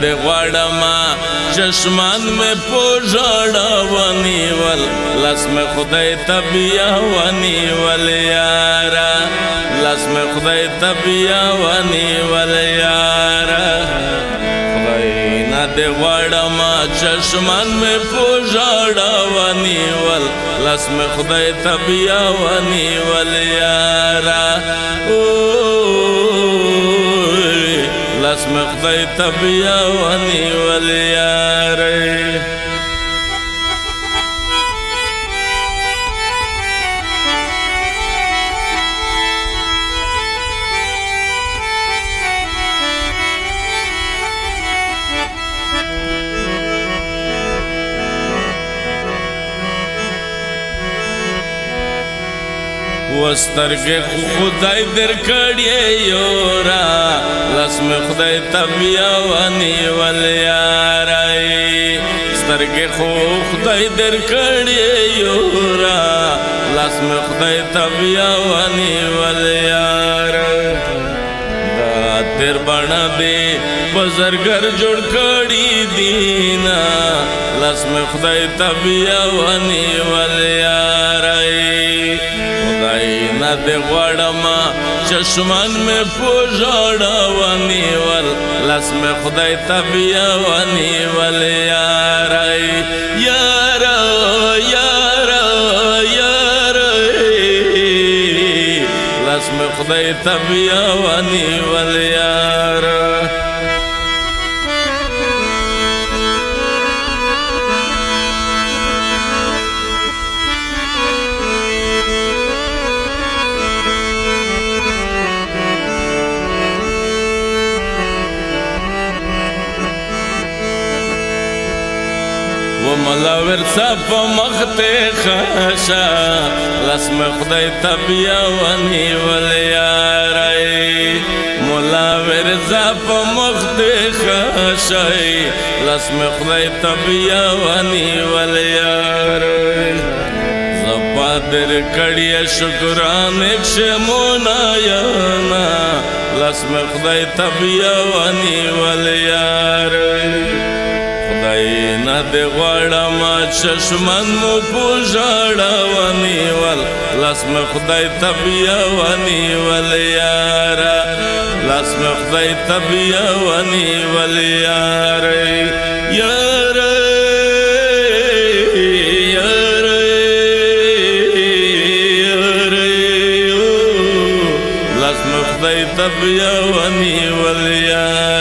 دے غوڑما چشمان میں پوجھاڑا ونیول لس میں خدای تبیا ونیول یارا لس میں خدای تبیا ونیول یارا خدای نا دے غوڑما چشمان میں پوجھاڑا ونیول لس میں خدای تبیا ونیول یارا لس میں خدای تبیا ونیول یارا وسترگے خدای در کڑیے یورا لس میں خدای تبیا ونیول یارا سترگے خدای در کڑیے یورا لس میں خدای تبیا ونیول یارا دا تیر بنا دے بزرگر جوڑ کڑی دینا لس میں خدای تبیا ونیول یارا نا دے غوڑما چشمان میں پوجھاڑا ونیول لس میں خدای تبیا ونیول یارا یارا یارا یارا لس میں خدای تبیا ونیول یارا ملا ورثہ پا مختے خاشا لس میں خدای تبیا ونیول یارا ملا ورثہ پا مختے خاشا لس میں خدای تبیا ونیول یارا زبا در کڑی شکران ایک شمونا یانا لس میں خدای تبیا ونیول یارا خدای نا دے غوڑما چشمان مو پوجھاڑا ونیول لس میں خدای تبیا ونیول یارا لس میں خدای تبیا ونیول یارا یارا یارا یارا لس میں خدای تبیا ونیول یارا